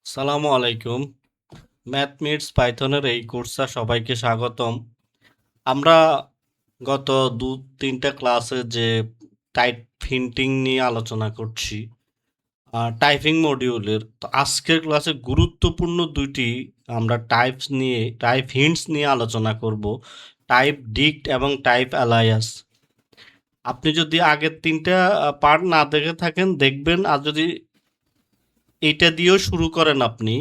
সালামু আলাইকুম। Math meets পাইথনের এই কোর্সে সবাইকে স্বাগতম। আমরা গত 2-3টা ক্লাসে যে টাইপ হিন্টিং নিয়ে আলোচনা করছি টাইপিং মডিউলের, তো আজকের ক্লাসে গুরুত্বপূর্ণ দুইটি আমরা টাইপ হিন্টস নিয়ে আলোচনা করব, টাইপ ডিক্ট এবং টাইপ অ্যালায়াস। আপনি যদি আগের 3টা পার্ট না দেখে থাকেন দেখবেন, আর যদি এইটা দিয়েও শুরু করেন আপনি,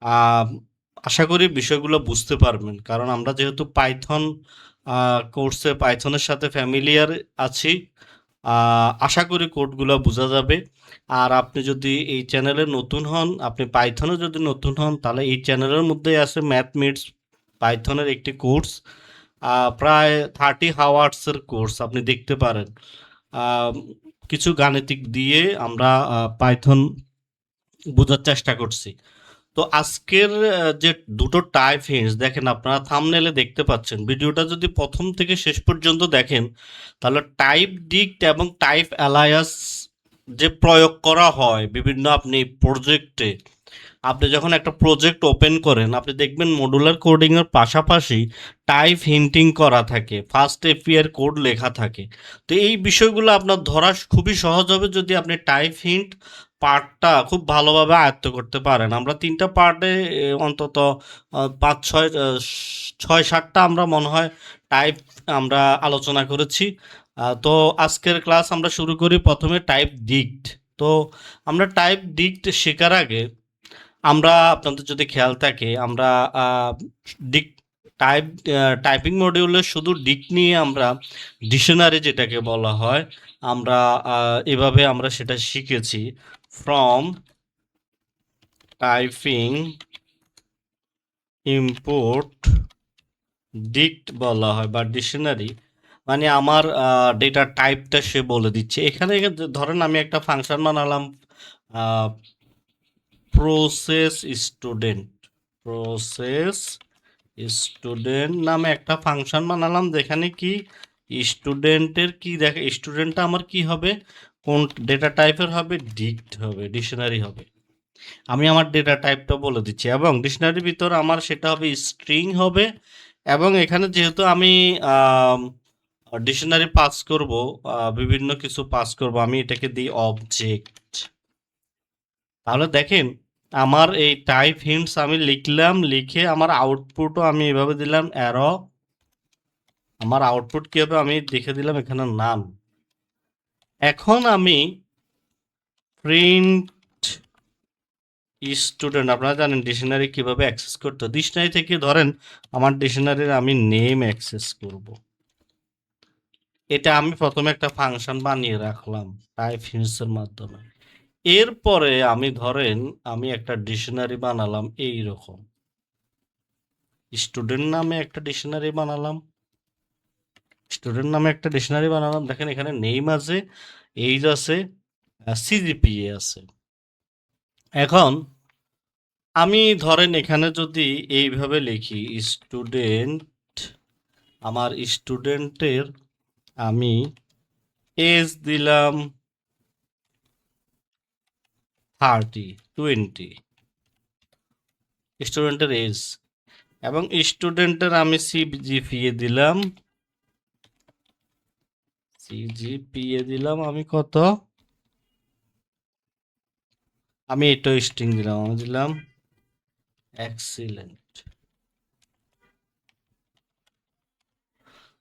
আহ, আশা করি বিষয়গুলো বুঝতে পারবেন, কারণ আমরা যেহেতু পাইথন কোর্সে পাইথনের সাথে ফ্যামিলিয়ার আছি। আশা করি কোডগুলো বোঝা যাবে। আর আপনি যদি এই চ্যানেলে নতুন হন, আপনি পাইথনে যদি নতুন হন, তাহলে এই চ্যানেলের মধ্যেই আছে ম্যাথ মিটস পাইথনের একটি কোর্স, প্রায় 30 আওয়ার্সের কোর্স আপনি দেখতে পারেন। আহ, কিছু গাণিতিক দিয়ে আমরা পাইথন বোঝার চেষ্টা করছি। তো আজকের যে দুটো টাইপ হিন্টস দেখেন, আপনারা থাম্বনেলে দেখতে পাচ্ছেন। ভিডিওটা যদি প্রথম থেকে শেষ পর্যন্ত দেখেন, তাহলে টাইপ ডিক্ট এবং টাইপ অ্যালায়াস যে প্রয়োগ করা হয় বিভিন্ন আপনি প্রজেক্টে, আপনি যখন একটা প্রজেক্ট ওপেন করেন, আপনি দেখবেন মডুলার কোডিংয়ের পাশাপাশি টাইপ হিন্টিং করা থাকে, ফার্স্ট এপিআর কোড লেখা থাকে। তো এই বিষয়গুলো আপনার ধরা খুবই সহজ হবে যদি আপনি টাইপ হিন্ট পার্টটা খুব ভালোভাবে আয়ত্ত করতে পারেন। আমরা 3টা পার্টে অন্তত 5-6-7টা আমরা মনে হয় টাইপ আমরা আলোচনা করেছি। তো আজকের ক্লাস আমরা শুরু করি প্রথমে টাইপ ডিক্ট। তো আমরা টাইপ ডিক্ট শেখার আগে আমরা, আপনাদের যদি খেয়াল থাকে, আমরা ডিক টাইপ টাইপিং মডিউলে শুধু ডিক নিয়ে আমরা ডিকশনারি যেটাকে বলা হয়, আমরা এভাবে আমরা সেটা শিখেছি। ফ্রম টাইপিং ইম্পোর্ট ডিক্ট বলা হয় বা ডিকশনারি, মানে আমার ডেটা টাইপটা সে বলে দিচ্ছে। এখানে ধরেন আমি একটা ফাংশন বানালাম, প্রসেস স্টুডেন্ট প্রসেস স্টুডেন্ট নামে একটা ফাংশন বানালাম, যেখানে কি স্টুডেন্টের কি দেখে, স্টুডেন্টটা আমার কি হবে, কোন ডেটা টাইপের হবে, ডিক্ট হবে, ডিকশনারি হবে। আমি আমার ডেটা টাইপটা বলে দিচ্ছি এবং ডিকশনারির ভিতর আমার সেটা হবে স্ট্রিং হবে। এবং এখানে যেহেতু আমি ডিকশনারি পাস করব, বিভিন্ন কিছু পাস করব, আমি এটাকে দিই অবজেক্ট। তাহলে দেখেন, আমার এই টাইপ হিন্টস আমি লিখলাম, লিখে আমার আউটপুটও আমি এভাবে দিলাম অ্যারো। আমার আউটপুট কি হবে, আমি দেখে দিলাম এখানে নান। এখন আমি প্রিন্ট স্টুডেন্ট, আপনারা জানেন ডিকশনারি কিভাবে অ্যাক্সেস করতে হয়। ডিকশনারি থেকে ধরেন আমার ডিকশনারির আমি নেম অ্যাক্সেস করব। এটা আমি প্রথমে একটা ফাংশন বানিয়ে রাখলাম টাইপ হিন্টসের মাধ্যমে। এরপরে আমি ধরেন আমি একটা ডিকশনারি বানালাম এই রকম, স্টুডেন্ট নামে একটা ডিকশনারি বানালাম। দেখেন এখানে নেম আছে, এইজ আছে, সিজিপিএ আছে। এখন আমি ধরেন এখানে যদি এইভাবে লিখি স্টুডেন্ট, আমার স্টুডেন্টের আমি এজ দিলাম 20, স্টুডেন্টের এজ, এবং স্টুডেন্টের আমি সিজিপিএ দিলাম আমি কত, আমি এটাও স্ট্রিং দিলাম, আমি দিলাম এক্সিলেন্ট।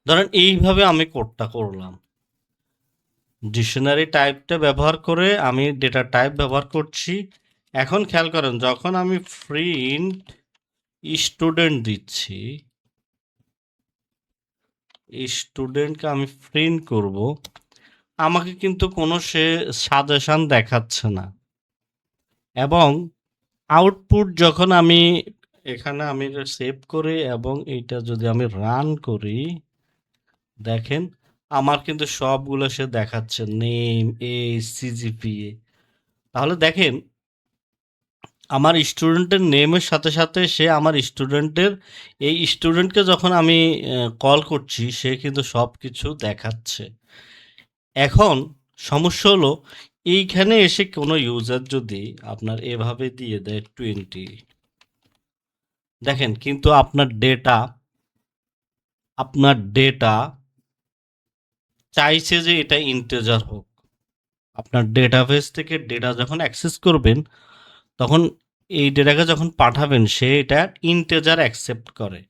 ধরেন এইভাবে আমি কোডটা করলাম, ডিকশনারি টাইপটা ব্যবহার করে আমি ডেটা টাইপ ব্যবহার করছি। এখন খেয়াল করেন, যখন আমি প্রিন্ট স্টুডেন্ট দিচ্ছি, স্টুডেন্টকে আমি প্রিন্ট করব, আমাকে কিন্তু কোনো সে সাজেশন দেখাচ্ছে না। এবং আউটপুট যখন আমি এখানে আমি সেভ করি এবং এইটা যদি আমি রান করি, দেখেন আমার কিন্তু সবগুলো সে দেখাচ্ছে, নেম, এজ, সিজিপিএ। তাহলে দেখেন আমার স্টুডেন্টের নেমের সাথে সাথে সে আমার স্টুডেন্টের, এই স্টুডেন্টকে যখন আমি কল করছি সে কিন্তু সব কিছু দেখাচ্ছে। এখন সমস্যা হলো এইখানে এসে কোনো ইউজার যদি আপনার এভাবে দিয়ে দেয় 20, দেখেন কিন্তু আপনার ডেটা চাইছে যে এটা ইন্টেজার হোক। আপনার ডেটাবেস থেকে ডেটা যখন অ্যাক্সেস করবেন, তখন এই ডেটাকে যখন পাঠাবেন সে এটা ইন্টেজার অ্যাকসেপ্ট করে।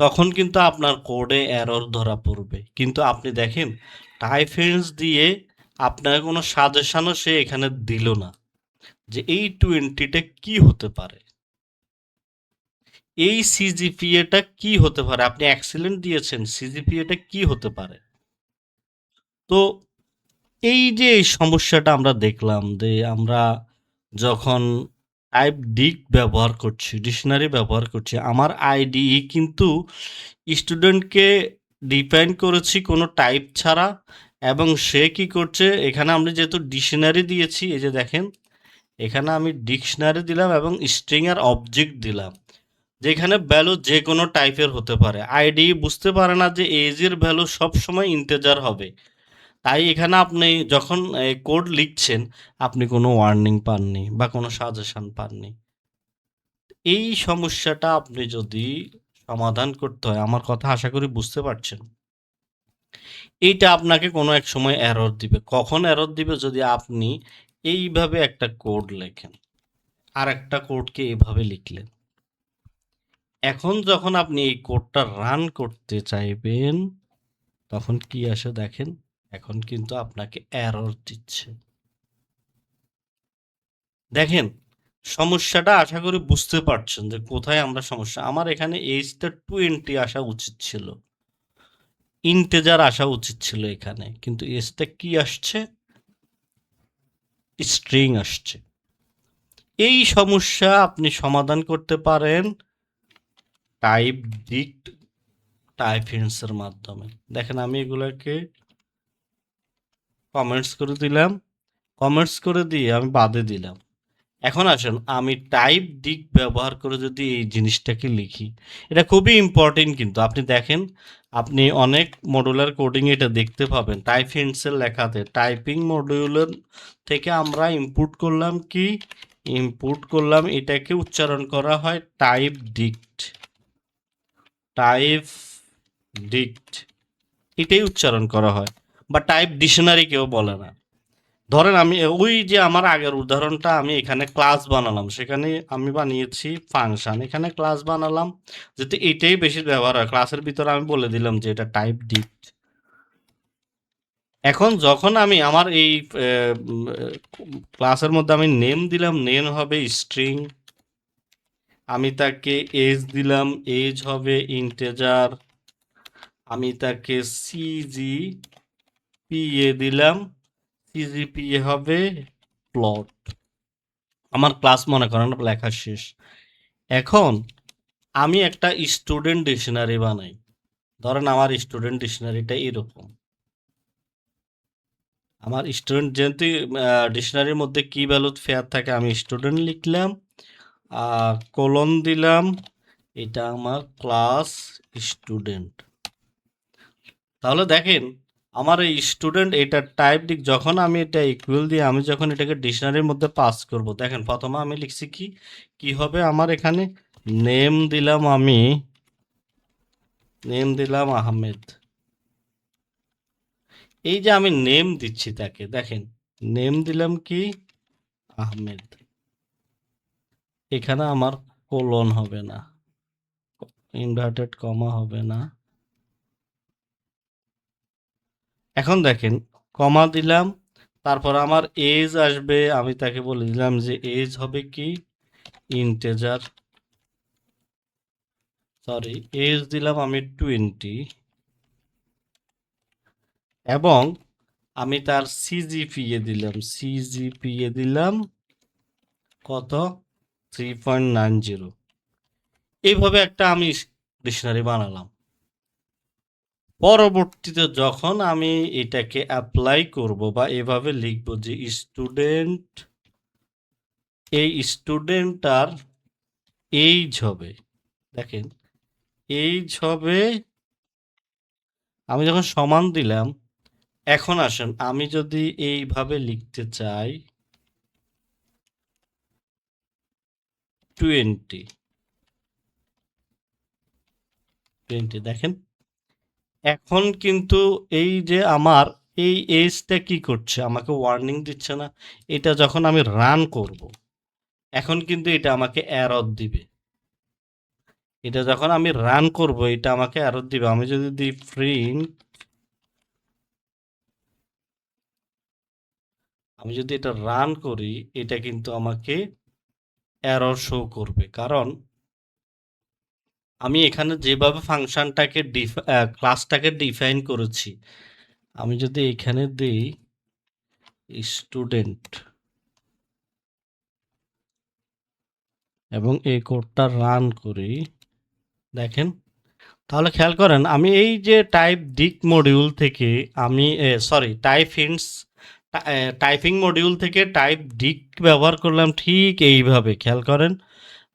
তখন কিন্তু আপনার কোডে এরর ধরা পড়বে। কিন্তু আপনি দেখেন টাইফেন্স দিয়ে আপনাকে কোনো সাজেশনও সে এখানে দিল না যে এই 20টা কি হতে পারে, এই সিজিপিএটা কি হতে পারে। আপনি এক্সিলেন্ট দিয়েছেন, সিজিপিএটা কি হতে পারে। তো এই যে এই সমস্যাটা আমরা দেখলাম যে আমরা যখন টাইপ ডিক ব্যবহার করছি, ডিকশনারি ব্যবহার করছি, আমার আইডিই কিন্তু স্টুডেন্টকে ডিফাইন করেছি কোনো টাইপ ছাড়া, এবং সে কি করছে এখানে আমরা যেহেতু ডিকশনারি দিয়েছি, এই যে দেখেন এখানে আমি ডিকশনারি দিলাম এবং স্ট্রিং এর অবজেক্ট দিলাম, যেখানে ভ্যালু যে কোনো টাইপের হতে পারে। আইডি বুঝতে পারে না যে এজের ভ্যালু সবসময় ইন্টেজার হবে। তাই এখানে আপনি যখন কোড লিখছেন আপনি কোনো ওয়ার্নিং পাননি বা কোনো সাজেশন পাননি। এই সমস্যাটা আপনি যদি সমাধান করতে হয়, আমার কথা আশা করি বুঝতে পারছেন, এইটা আপনাকে কোনো এক সময় এরর দিবে। কখন এরর দিবে? যদি আপনি এইভাবে একটা কোড লেখেন আর একটা কোডকে এভাবে লিখলেন, এখন যখন আপনি এই কোডটা রান করতে চাইবেন তখন কি আসে দেখেন, এখন কিন্তু আপনাকে এরর দিচ্ছে। দেখেন সমস্যাটা আশা করি বুঝতে পারছেন যে কোথায় আমরা সমস্যা। আমার এখানে এজটা 20 আসা উচিত ছিল, ইন্টেজার আসা উচিত ছিল এখানে, কিন্তু এজটা কি আসছে? স্ট্রিং আসছে। এই সমস্যা আপনি সমাধান করতে পারেন টাইপ ডিক্ট টাইফেন্সের মাধ্যমে। দেখেন আমি এগুলোকে কমেন্টস করে দিলাম, কমেন্টস করে দিয়ে আমি বাদে দিলাম। এখন আসেন আমি টাইপ ডিক ব্যবহার করে যদি এই জিনিসটাকে লিখি, এটা খুবই ইম্পর্টেন্ট। কিন্তু আপনি দেখেন আপনি অনেক মডুলার কোডিং এটা দেখতে পাবেন টাইফেন্সের লেখাতে, টাইপিং মডিউলের থেকে আমরা ইনপুট করলাম এটাকে উচ্চারণ করা হয় টাইপ ডিক্ট, টাইপ ডিক্ট এটাই উচ্চারণ করা হয়, বা টাইপ ডিকশনারি কেউ বলে না। ধরেন আমি ওই যে আমার আগের উদাহরণটা, আমি এখানে ক্লাস বানালাম, সেখানে আমি বানিয়েছি ফাংশন, এখানে ক্লাস বানালাম, যেহেতু এটাই বেশি ব্যবহার হয় ক্লাসের ভিতরে, আমি বলে দিলাম যে এটা টাইপ ডিক্ট। এখন যখন আমি আমার এই ক্লাসের মধ্যে আমি নেম দিলাম, নেম হবে স্ট্রিং, আমি তাকে এজ দিলাম, এজ হবে ইন্টেজার, আমি তাকে সিজিপিএ দিলাম, সিজিপিএ হবে প্লট। আমার ক্লাস মনে করেন লেখা শেষ। এখন আমি একটা স্টুডেন্ট ডিকশনারি বানাই, ধরেন আমার স্টুডেন্ট ডিকশনারিটা এরকম। আমার স্টুডেন্ট যেহেতু ডিকশনারির মধ্যে কি ভ্যালু ফেয়ার থাকে, আমি স্টুডেন্ট লিখলাম আর কোলন দিলাম, এটা আমার ক্লাস স্টুডেন্ট। তাহলে দেখেন আমার এই স্টুডেন্ট এটা টাইপ দিক, যখন আমি এটা ইকুয়াল দিয়ে আমি যখন এটাকে ডিকশনারির মধ্যে পাস করব, দেখেন প্রথমে আমি লিখছি কি কি হবে, আমার এখানে নেম দিলাম, আমি নেম দিলাম আহমেদ। এই যে আমি নেম দিচ্ছি তাকে, দেখেন নেম দিলাম কি আহমেদ, এখানে আমার কোলন হবে না, ইনভার্টেড কমা হবে না। এখন দেখেন কমা দিলাম, তারপর আমার এজ আসবে, আমি তাকে বলে দিলাম যে এজ হবে কি ইন্টেজার, সরি এজ দিলাম আমি 20, এবং আমি তার সিজিপিএ দিলাম কত 3.90। এইভাবে একটা আমি ডিকশনারি বানালাম। পরবর্তীতে যখন আমি এটাকে অ্যাপ্লাই করব বা এভাবে লিখব যে স্টুডেন্ট, এই স্টুডেন্টটার এইজ হবে, দেখেন এইজ হবে, আমি যখন সমান দিলাম এখন আসেন আমি যদি এইভাবে লিখতে চাই 20 20 দেখেন এখন কিন্তু এই যে আমার এই এজটা কি করছে আমাকে ওয়ার্নিং দিচ্ছে না এটা যখন আমি রান করব এখন কিন্তু এটা আমাকে এরর দিবে এটা যখন আমি রান করব এটা আমাকে এরর দিবে আমি যদি দিই প্রিন্ট আমি যদি এটা রান করি এটা কিন্তু আমাকে এরর শো করবে কারণ আমি এখানে যেভাবে ফাংশনটাকে ক্লাসটাকে ডিফাইন করেছি আমি যদি এখানে দিই স্টুডেন্ট এবং এই কোডটা রান করি দেখেন তাহলে খেয়াল করেন আমি এই যে টাইপ ডিক মডিউল থেকে আমি সরি টাইপিং মডিউল থেকে টাইপ ডিক ব্যবহার করলাম ঠিক এইভাবে খেয়াল করেন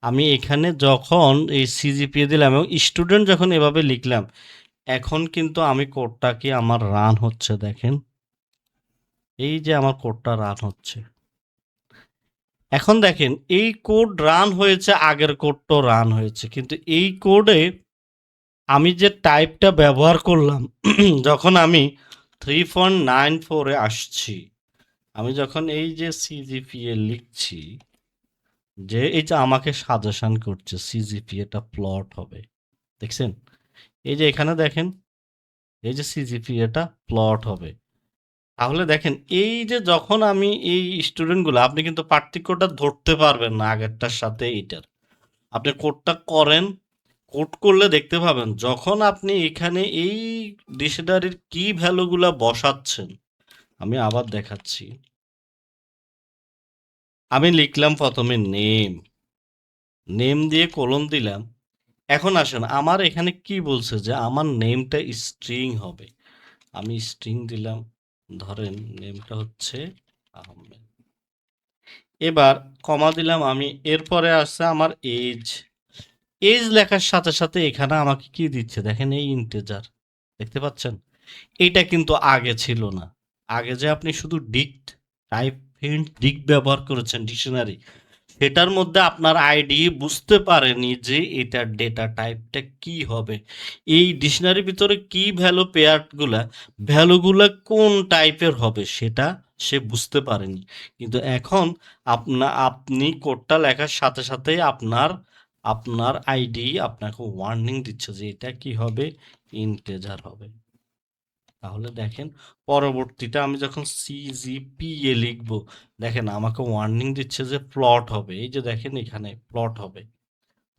আমি এখানে যখন এই সিজিপিএ দিলাম এবং স্টুডেন্ট যখন এভাবে লিখলাম এখন কিন্তু আমি কোডটা কি আমার রান হচ্ছে দেখেন এই যে আমার কোডটা রান হচ্ছে এখন দেখেন এই কোড রান হয়েছে আগের কোডটাও রান হয়েছে কিন্তু এই কোডে আমি যে টাইপটা ব্যবহার করলাম যখন আমি 3.94 এ আসছি আমি যখন এই যে সিজিপিএ লিখছি যে এই যে আমাকে সাজেশন করছে সিজিপিএটা প্লট হবে দেখছেন এই যে এখানে দেখেন এই যে সিজিপিএটা প্লট হবে তাহলে দেখেন এই যে যখন আমি এই স্টুডেন্টগুলো আপনি কিন্তু পার্থক্যটা ধরতে পারবেন না আগেরটার সাথে এইটার আপনি কোডটা করেন কোড করলে দেখতে পাবেন যখন আপনি এখানে এই ডিকশনারির কি ভ্যালুগুলা বসাচ্ছেন আমি আবার দেখাচ্ছি আমি লিখলাম প্রথমে নেম নেম দিয়ে কোলন দিলাম এখন আসেন আমার এখানে কি বলছে যে আমার নেমটা স্ট্রিং হবে আমি স্ট্রিং দিলাম ধরেন নেমটা হচ্ছে আহমেদ এবার কমা দিলাম আমি এরপরে আসছে আমার এজ এজ লেখার সাথে সাথে এখানে আমাকে কি দিচ্ছে দেখেন এই ইন্টেজার দেখতে পাচ্ছেন এইটা কিন্তু আগে ছিল না আগে যে আপনি শুধু ডিক্ট টাইপ হিন্ট ডিক ব্যবহার করেছেন ডিকশনারি সেটার মধ্যে আপনার আইডি বুঝতে পারেনি যে এটার ডেটা টাইপটা কি হবে এই ডিকশনারির ভিতরে কি ভ্যালুগুলা কোন টাইপের হবে সেটা সে বুঝতে পারেনি কিন্তু এখন আপনি কোডটা লেখার সাথে সাথে আপনার আইডি আপনাকে ওয়ার্নিং দিচ্ছে যে এটা কি হবে ইন্টেজার হবে তাহলে দেখেন পরবর্তীতে আমি যখন সিজিপিএ লিখবো দেখেন আমাকে ওয়ার্নিং দিচ্ছে যে প্লট হবে এই যে দেখেন এখানে প্লট হবে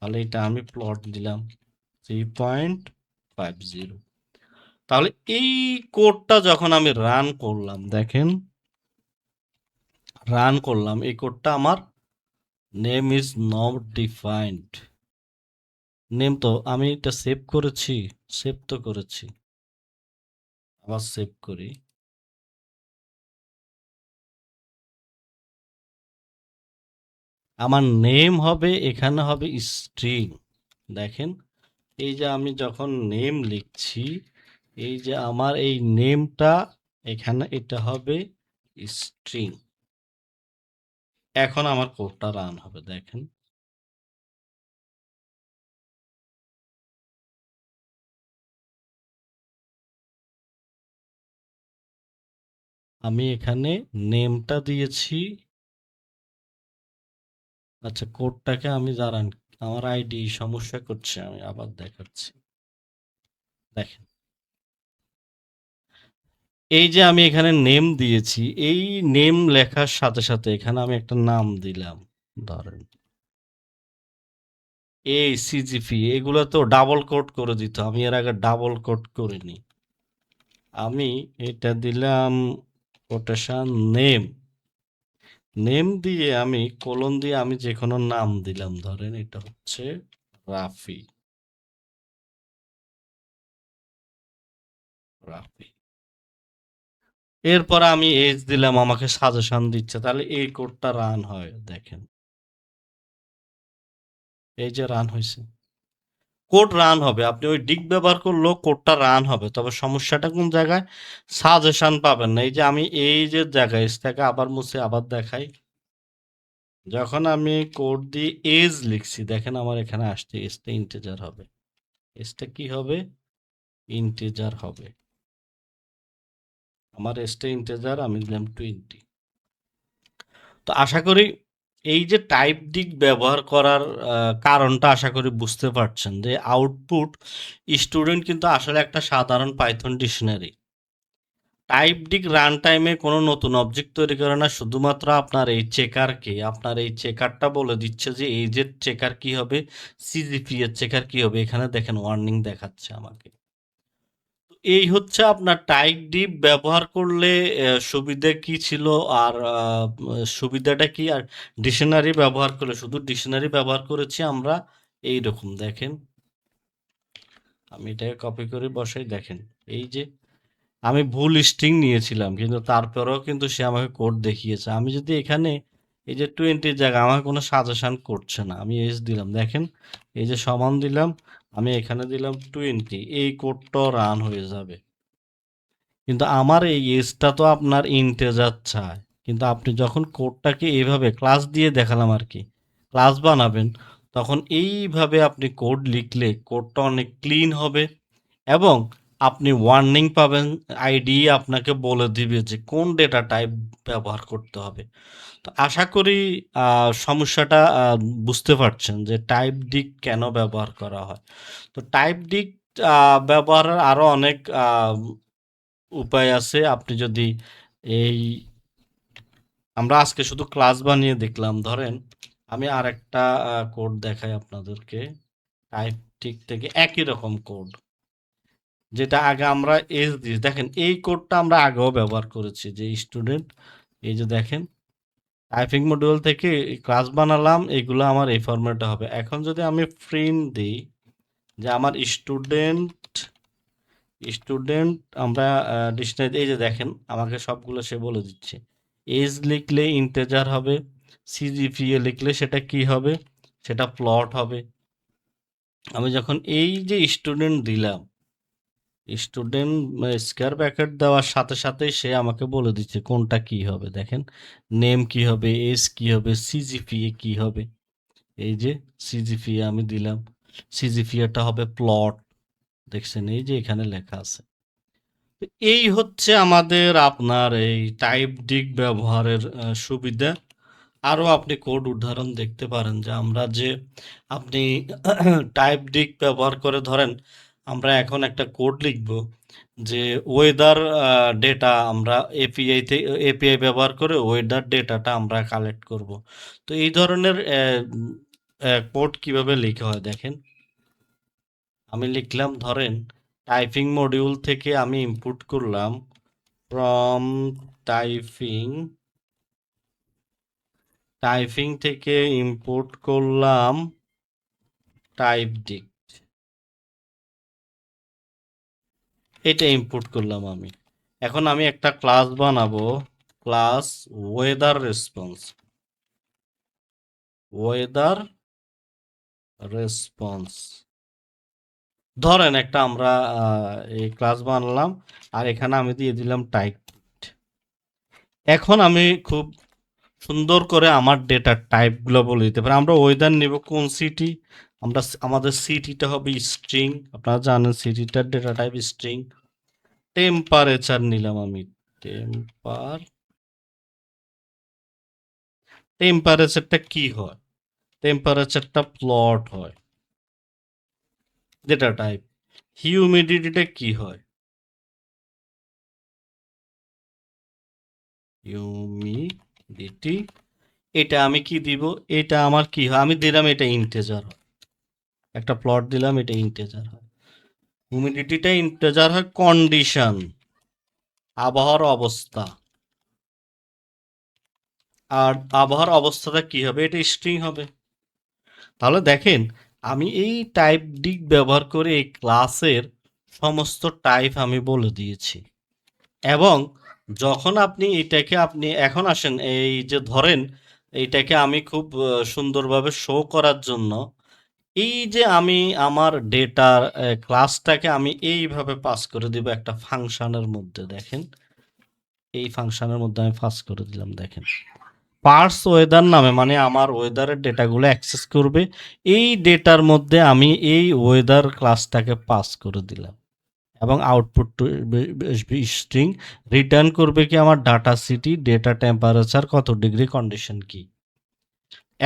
তাহলে এটা আমি প্লট দিলাম 3.50 তাহলে এই কোডটা যখন আমি রান করলাম দেখেন রান করলাম এই কোডটা আমার name is not defined name তো আমি এটা সেভ করেছি সেভ তো করেছি আবার সেভ করি আমার নেম হবে এখানে হবে স্ট্রিং দেখেন এই যে আমি যখন নেম লিখছি এই যে আমার এই নেমটা এখানে এটা হবে স্ট্রিং এখন আমার কোডটা রান হবে দেখেন আমি এখানে নেমটা দিয়েছি আচ্ছা কোডটাকে আমি দাঁড়ান আমার আইডি সমস্যা করছে আমি আবার দেখাচ্ছি দেখেন এই যে আমি এখানে নেম দিয়েছি এই নেম লেখার সাথে সাথে এখানে আমি একটা নাম দিলাম ধরেন এই সিজিপি এগুলো তো ডাবল কোড করে দিত আমি এর আগে ডাবল কোড করিনি আমি এটা দিলাম কোটেশন নেম নেম দিয়ে আমি কোলন দিয়ে আমি যে কোনো নাম দিলাম ধরেন এটা হচ্ছে রাফি রাফি এরপর আমি এজ দিলাম আমাকে সাজেশন দিচ্ছে তাহলে এই কোডটা রান হয় দেখেন এই যে রান হয়েছে কোড রান হবে, আপনি ওই ডিক ব্যবহার করলেও কোডটা রান হবে, তবে সমস্যাটা কোন জায়গায়, সাজেশন পাবেন না। এই যে আমি এই যে জায়গায় স্ট্যাকে আবার মুছে আবার দেখাই, যখন আমি কোড দিয়ে এজ লিখছি দেখেন আমার এখানে আসছে এজটা ইন্টিজার হবে, এজটা কি হবে, ইন্টিজার হবে, আমার এজটা ইন্টিজার, আমি দিলাম 20। তো আশা করি এই যে টাইপ দিক ব্যবহার করার কারণটা আশা করি বুঝতে পারছেন, যে আউটপুট স্টুডেন্ট কিন্তু আসলে একটা সাধারণ পাইথন ডিকশনারি। টাইপ দিক রান টাইমে কোনো নতুন অবজেক্ট তৈরি করে না, শুধুমাত্র আপনার এই চেকারকে, আপনার এই চেকারটা বলে দিচ্ছে যে এই যে চেকার কি হবে, সিজিপি এর চেকার কি হবে, এখানে দেখেন ওয়ার্নিং দেখাচ্ছে আমাকে। এই হচ্ছে আপনার টাইপ ডিপ ব্যবহার করলে সুবিধা কি ছিল, আর সুবিধাটা কি, আর ডিকশনারি ব্যবহার করলে, শুধু ডিকশনারি ব্যবহার করেছি আমরা এইরকম দেখেন, আমি এটাকে কপি করে বসাই, দেখেন এই যে আমি ভুল স্ট্রিং নিয়েছিলাম কিন্তু তারপরেও কিন্তু সে আমাকে কোড দেখিয়েছে। আমি যদি এখানে এই যে 20 জায়গায় আমাকে কোনো সাজেশন করছে না, আমি এস দিলাম, দেখেন এই যে সমান দিলাম, আমি এখানে দিলাম 20, এই কোডটাও রান হয়ে যাবে। কিন্তু আমার এই এজটা তো আপনার ইন্টেজার চায়, কিন্তু আপনি যখন কোডটাকে এইভাবে ক্লাস দিয়ে দেখালাম আর কি, ক্লাস বানাবেন, তখন এইভাবে আপনি কোড লিখলে কোডটা অনেক ক্লিন হবে, এবং আপনি ওয়ার্নিং পাবেন, আইডি আপনাকে বলে দিবে যে কোন ডেটা টাইপ ব্যবহার করতে হবে। তো আশা করি সমস্যাটা বুঝতে পারছেন যে টাইপ দিক কেন ব্যবহার করা হয়। তো টাইপ দিক ব্যবহারের আরও অনেক উপায় আছে। আপনি যদি এই, আমরা আজকে শুধু ক্লাস বানিয়ে দেখলাম, ধরেন আমি আরেকটা কোড দেখাই আপনাদেরকে, টাইপ ঠিক থেকে একই রকম কোড, যেটা আগে আমরা এস দিই, দেখেন এই কোডটা আমরা আগেও ব্যবহার করেছি, যে স্টুডেন্ট, এই যে দেখেন টাইপিং মডিউল থেকে ক্লাস বানালাম, এগুলো আমার এই ফরম্যাটে হবে। এখন যদি আমি প্রিন্ট দিই যে আমার স্টুডেন্ট, স্টুডেন্ট আমরা ডিকশনারি, এই যে দেখেন আমাকে সবগুলো সে বলে দিচ্ছে, এজ লিখলে ইন্টেজার হবে, সিজিপিএ লিখলে সেটা কি হবে, সেটা প্লট হবে। আমি যখন এই যে স্টুডেন্ট দিলাম, স্টুডেন্ট স্কয়ার ব্র্যাকেট দেওয়ার সাথে সাথেই সে আমাকে বলে দিচ্ছে কোনটা কি হবে, দেখেন নেম কি হবে, এজ কি হবে, সিজিপিএ কি হবে, এই যে সিজিপিএ আমি দিলাম, সিজিপিএটা হবে প্লট, দেখছেন এই যে এখানে লেখা আছে। এই হচ্ছে আমাদের আপনার এই টাইপ ডিক ব্যবহারের সুবিধা। আরও আপনি কোড উদাহরণ দেখতে পারেন, যে আমরা যে আপনি টাইপ ডিক ব্যবহার করে, ধরেন আমরা এখন একটা কোড লিখব যে ওয়েদার ডেটা আমরা এপিআই ব্যবহার করে ওয়েদার ডেটাটা আমরা কালেক্ট করব। তো এই ধরনের কোড কিভাবে লেখা হয় দেখেন, আমি লিখলাম, ধরেন টাইপিং মডিউল থেকে আমি ইনপুট করলাম ফ্রম টাইপিং, টাইপিং থেকে ইম্পোর্ট করলাম টাইপ ডিক, এটা ইম্পোর্ট করলাম আমি। এখন আমি একটা ক্লাস বানাবো, class weather response, weather response, ধরেন একটা আমরা এই ক্লাস বানালাম, আর এখানে আমি দিয়ে দিলাম টাইপ। এখন আমি খুব সুন্দর করে আমার ডেটার টাইপগুলো বলে দিতে পারি। আমরা ওয়েদার নেব কোন সিটি, আমরা আমাদের সিটিটা হবে স্ট্রিং, আপনারা জানেন সিটিটার ডেটা টাইপ স্ট্রিং। টেম্পারেচার নিলাম আমি, টেম্পারেচারটা কি হয়, টেম্পারেচারটা প্লট হয়, ডেটা টাইপ। হিউমিডিটিটা কি হয়, হিউমিডিটি, এটা আমি কি দিব, এটা আমার কি হয়, আমি দিলাম এটা ইন্টেজার হয়, একটা প্লট দিলাম, এটা ইন্টেজার হয়। হিউমিডিটিটা ইন্টেজার হয়, কন্ডিশন আবহাওয়ার অবস্থা, আর আবহাওয়ার অবস্থাটা কি হবে, এটা স্ট্রিং হবে। তাহলে দেখেন আমি এই টাইপ ডিক ব্যবহার করে এই ক্লাসের সমস্ত টাইপ আমি বলে দিয়েছি। এবং যখন আপনি এটাকে, আপনি এখন আসেন এই যে ধরেন এইটাকে আমি খুব সুন্দরভাবে শো করার জন্য এই যে আমি আমার ডেটার ক্লাসটাকে আমি এইভাবে পাস করে দিব একটা ফাংশনের মধ্যে। দেখেন, এই ফাংশনের মধ্যে আমি পাস করে দিলাম। দেখেন, পার্স ওয়েদার নামে, মানে আমার ওয়েদারের ডেটাগুলো অ্যাক্সেস করবে। এই ডেটার মধ্যে আমি এই ওয়েদার ক্লাসটাকে পাস করে দিলাম এবং আউটপুট স্ট্রিং রিটার্ন করবে কি আমার ডাটা সিটি, ডেটা টেম্পারেচার, কত ডিগ্রি, কন্ডিশন কি।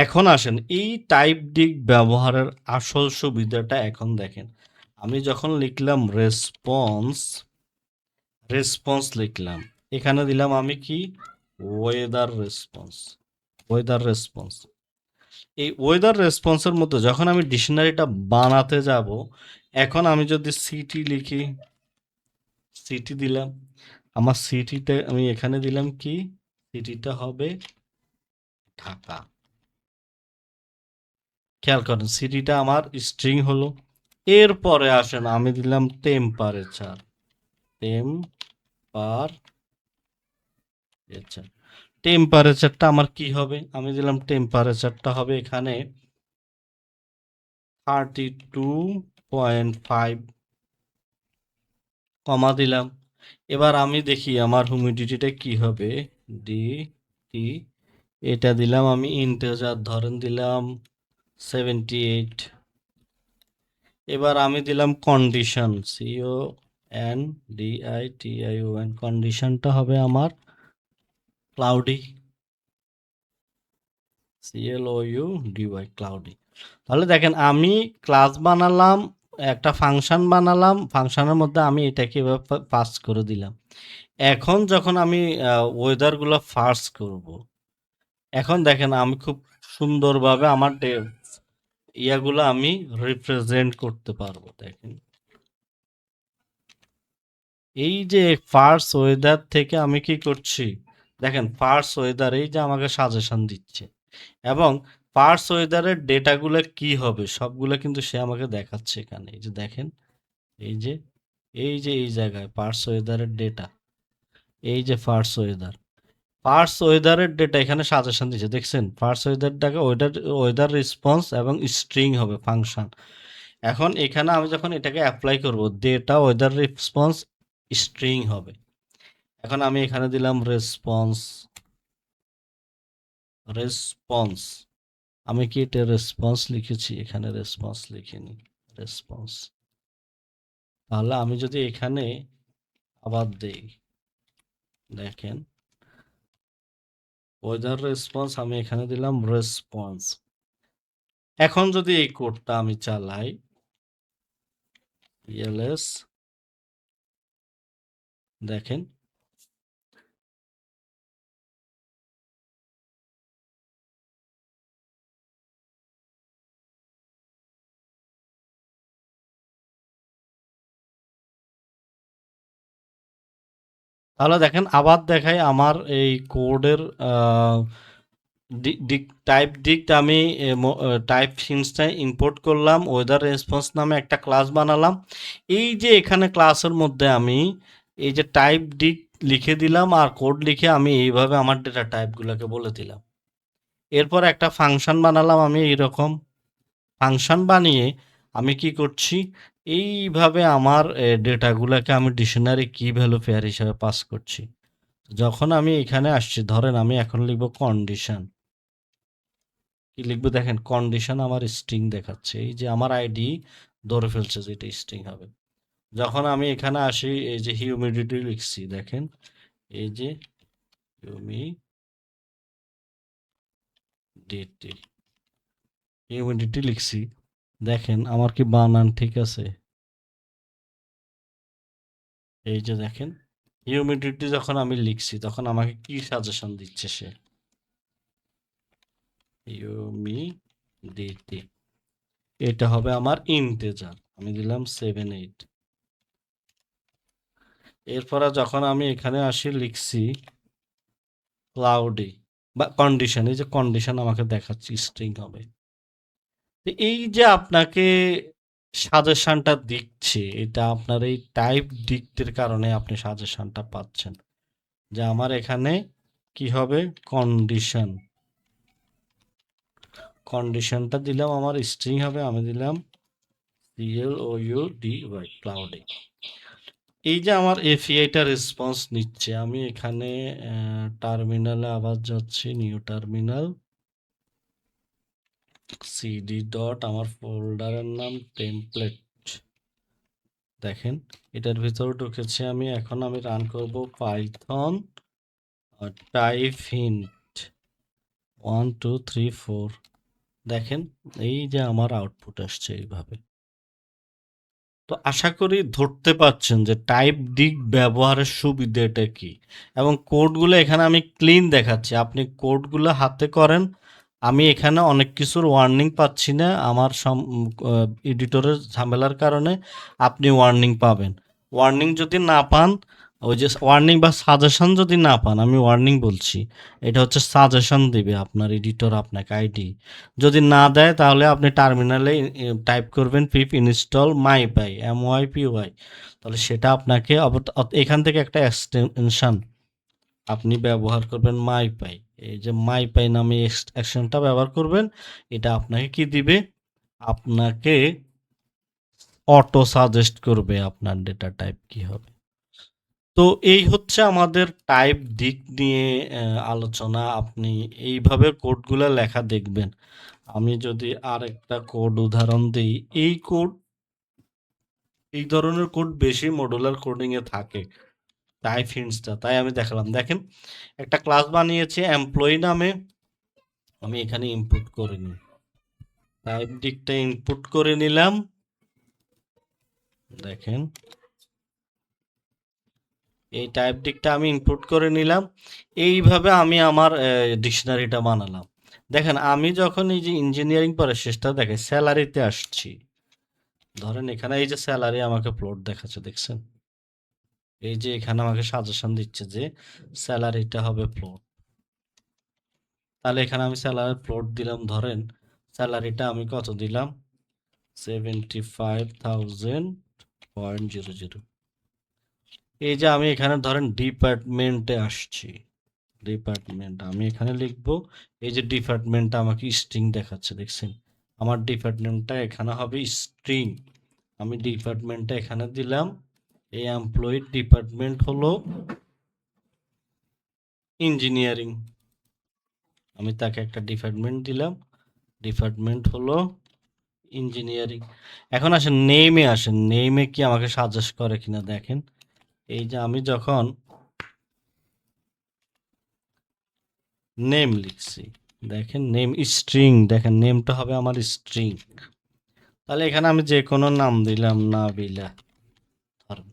এখন আসেন এই টাইপ ডিক ব্যবহারের আসল সুবিধাটা এখন দেখেন। আমি যখন লিখলাম রেসপন্স, রেসপন্স লিখলাম, এখানে দিলাম আমি কি ওয়েদার রেসপন্স, ওয়েদার রেসপন্স। এই ওয়েদার রেসপন্সের মধ্যে যখন আমি ডিকশনারিটা বানাতে যাব, এখন আমি যদি সিটি লিখি, সিটি দিলাম, আমার সিটিটা আমি এখানে দিলাম কি, সিটিটা হবে ঢাকা। খেয়াল করেন সিটিটা আমার স্ট্রিং হলো। এরপরে আসেন আমি দিলাম টেম্পারেচার, টেম্পারেচার, টেম্পারেচারটা আমার কি হবে, আমি দিলাম টেম্পারেচারটা হবে এখানে 32.5, কমা দিলাম। এবার আমি দেখি আমার হিউমিডিটিটা কি হবে, ডি টি, এটা দিলাম আমি ইন্টিজার, ধরেন দিলাম 78। এবার আমি দিলাম condition, C O N D I T I O N, কন্ডিশনটা হবে আমার ক্লাউডি, সিএলওইউ ডিওয়াই, ক্লাউডি। তাহলে দেখেন আমি ক্লাস বানালাম, একটা ফাংশন বানালাম, ফাংশনের মধ্যে আমি এটাকে এভাবে পাস করে দিলাম। এখন যখন আমি ওয়েদারগুলো পাস করব, এখন দেখেন আমি খুব সুন্দরভাবে আমার ইয়াগুলো আমি রিপ্রেজেন্ট করতে পারবো। দেখেন এই যে ফার্স্ট ওয়েদার থেকে আমি কি করছি, দেখেন ফার্স্ট ওয়েদার এই যে আমাকে সাজেশন দিচ্ছে এবং ফার্স্ট ওয়েদারের ডেটাগুলো কি হবে সবগুলো কিন্তু সে আমাকে দেখাচ্ছে এখানে। এই যে দেখেন, এই যে এই জায়গায় ফার্স্ট ওয়েদারের ডেটা, এই যে ফার্স্ট ওয়েদার, ফার্স্ট ওয়েদারের ডেটা এখানে সাজেশন দিচ্ছে, দেখছেন ফার্স্ট ওয়েদারটাকে ওয়েদার, ওয়েদার রেসপন্স এবং স্ট্রিং হবে ফাংশন। এখন এখানে আমি যখন এটাকে অ্যাপ্লাই করব, ডেটা ওয়েদার রেসপন্স স্ট্রিং হবে। এখন আমি এখানে দিলাম রেসপন্স, রেসপন্স, আমি কি এটা রেসপন্স লিখেছি, এখানে রেসপন্স লিখিনি, রেসপন্স। তাহলে আমি যদি এখানে আবার দেই, দেখেন ওয়েদার রেসপন্স, আমি এখানে দিলাম রেসপন্স। এখন যদি এই কোডটা আমি চালাই, এলএস, দেখেন তাহলে দেখেন আবার দেখাই আমার এই কোডের টাইপ দিকটা আমি টাইপ ফিন্সটা ইম্পোর্ট করলাম, ওয়েদার রেসপন্স নামে একটা ক্লাস বানালাম। এই যে এখানে ক্লাসের মধ্যে আমি এই যে টাইপ দিক লিখে দিলাম আর কোড লিখে আমি এইভাবে আমার ডেটা টাইপগুলোকে বলে দিলাম। এরপর একটা ফাংশন বানালাম আমি এইরকম, ফাংশন বানিয়ে আমি কি করছি, এইভাবে আমার ডেটাগুলোকে আমি ডিকশনারি কি ভ্যালু পেয়ার হিসাবে পাস করছি। যখন আমি এখানে আসছি, ধরেন আমি এখন লিখবো কন্ডিশন, কি লিখবো দেখেন কন্ডিশন আমার স্ট্রিং দেখাচ্ছে, এই যে আমার আইডি ধরে ফেলছে যে এটা স্ট্রিং হবে। যখন আমি এখানে আসি, এই যে হিউমিডিটি লিখছি, দেখেন এই যে হিউমিডিটি, হিউমিডিটি লিখছি, দেখেন আমার কি বানান ঠিক আছে, এই যে দেখেন হিউমিডিটি যখন আমি লিখছি তখন আমাকে কি সাজেশন দিচ্ছে সে, হিউমিডিটি, এটা হবে আমার ইন্টেজার, আমি দিলাম 78। এরপরে যখন আমি এখানে আসি লিখছি ক্লাউডি বা কন্ডিশন, এই যে কন্ডিশন আমাকে দেখাচ্ছে স্ট্রিং হবে। তো এই যে আপনাকে সাজেশনটা দিচ্ছে, এটা আপনার এই টাইপ দিকটির কারণে আপনি সাজেশনটা পাচ্ছেন যে আমার এখানে কি হবে, কন্ডিশন, কন্ডিশনটা দিলাম আমার স্ট্রিং হবে, আমি দিলাম CLOUDY ক্লাউডে। এই যে আমার এপিআইটা রেসপন্স নিচ্ছে, আমি এখানে টার্মিনালে আবার যাচ্ছি, নিউ টার্মিনাল, সিডি ডট আমার ফোল্ডারের নাম টেমপ্লেট। দেখেন এটার ভিতরে ঢুকেছি আমি। এখন আমি রান করব পাইথন টাইপ হিন্ট 1 2 3 4। দেখেন এই যে আমার আউটপুট আসছে এইভাবে। তো আশা করি ধরতে পারছেন যে টাইপ দিক ব্যবহারের সুবিধাটা কি, এবং কোডগুলো এখানে আমি ক্লিন দেখাচ্ছি। আপনি কোডগুলো হাতে করেন, আমি এখানে অনেক কিছুর ওয়ার্নিং পাচ্ছি না, আমার এডিটরের ঝামেলার কারণে আপনি ওয়ার্নিং পাবেন। ওয়ার্নিং যদি না পান, ওই যে ওয়ার্নিং বা সাজেশন যদি না পান, আমি ওয়ার্নিং বলছি, এটা হচ্ছে সাজেশন দিবে আপনার এডিটর আপনাকে আইডি। যদি না দেয় তাহলে আপনি টার্মিনালে টাইপ করবেন পিপ ইনস্টল মাইপাই MYPY, তাহলে সেটা আপনাকে এখান থেকে একটা এক্সটেনশন আপনি ব্যবহার করবেন মাইপাই। এই যে মাইপাই নামে এক্সটেনশনটা ব্যবহার করবেন, এটা আপনাকে কি দিবে, আপনাকে অটো সাজেস্ট করবে আপনার ডেটা টাইপ কি হবে। তো এই হচ্ছে আমাদের টাইপ দিক নিয়ে আলোচনা। আপনি এইভাবে কোডগুলো লেখা দেখবেন। আমি যদি আরেকটা কোড উদাহরণ দিই, এই ধরনের কোড বেশি মডুলার কোডিং এ থাকে, টাইপ হিন্টসটা, তাই আমি দেখালাম। দেখেন একটা ক্লাস বানিয়েছি এমপ্লয়ি নামে, আমি এখানে ইনপুট করে নিই, টাইপ দিকটা ইনপুট করে নিলাম। দেখেন এই টাইপ দিকটা আমি ইনপুট করে নিলাম। এইভাবে আমি আমার ডিকশনারিটা বানালাম। দেখেন আমি যখন এই যে ইঞ্জিনিয়ারিং পরে শেষটা দেখে স্যালারিতে আসছি, ধরেন এখানে এই যে স্যালারি আমাকে প্লট দেখাচ্ছে, দেখছেন? এই যে এখানে আমাকে সাজেশন দিচ্ছে যে স্যালারিটা হবে প্লট। তাহলে এখানে আমি স্যালারি প্লট দিলাম, ধরেন স্যালারিটা আমি কত দিলাম, 75,000.00। এই যে আমি এখানে ধরেন ডিপার্টমেন্টে আসছি, ডিপার্টমেন্ট আমি এখানে লিখবো, এই যে ডিপার্টমেন্টটা আমাকে স্ট্রিং দেখাচ্ছে, দেখছেন? আমার ডিপার্টমেন্টটা এখানে হবে স্ট্রিং, আমি ডিপার্টমেন্টটা এখানে দিলাম। এই এমপ্লয়ি ডিপার্টমেন্ট হলো ইঞ্জিনিয়ারিং, আমি তাকে একটা ডিপার্টমেন্ট দিলাম, ডিপার্টমেন্ট হলো ইঞ্জিনিয়ারিং। এখন আসেন নেমে, আসেন নেমে কি আমাকে সাজেস্ট করে কিনা দেখেন। এই যে আমি যখন নেম লিখছি, দেখেন নেম স্ট্রিং, দেখেন নেমটা হবে আমার স্ট্রিং। তাহলে এখানে আমি যে কোনো নাম দিলাম, নাবিলা ধরেন।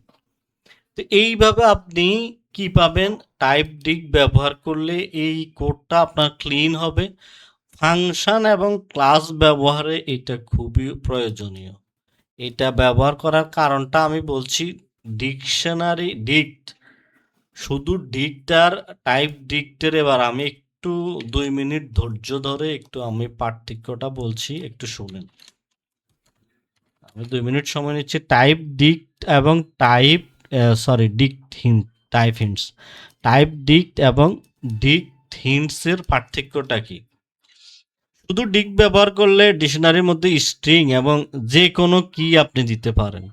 তো এইভাবে আপনি কি পাবেন, টাইপ দিক ব্যবহার করলে এই কোডটা আপনার ক্লিন হবে। ফাংশন এবং ক্লাস ব্যবহারে এটা খুবই প্রয়োজনীয়। এটা ব্যবহার করার কারণটা আমি বলছি, ডিকশনারি ডিক্ট, শুধু ডিক্ট আর টাইপ ডিক্টের, এবার আমি একটু 2 মিনিট ধৈর্য ধরে একটু আমি পার্থক্যটা বলছি, একটু শুনেন। আমি 2 মিনিট সময় নিচ্ছি। টাইপ ডিক্ট এবং ডিক্ট হিন্ট, টাইপ হিন্টস, টাইপ ডিক্ট এবং ডিক্ট হিন্টসের পার্থক্যটা কি? শুধু ডিক্ট ব্যবহার করলে ডিকশনারির মধ্যে স্ট্রিং এবং যে কোনো কি আপনি দিতে পারেন,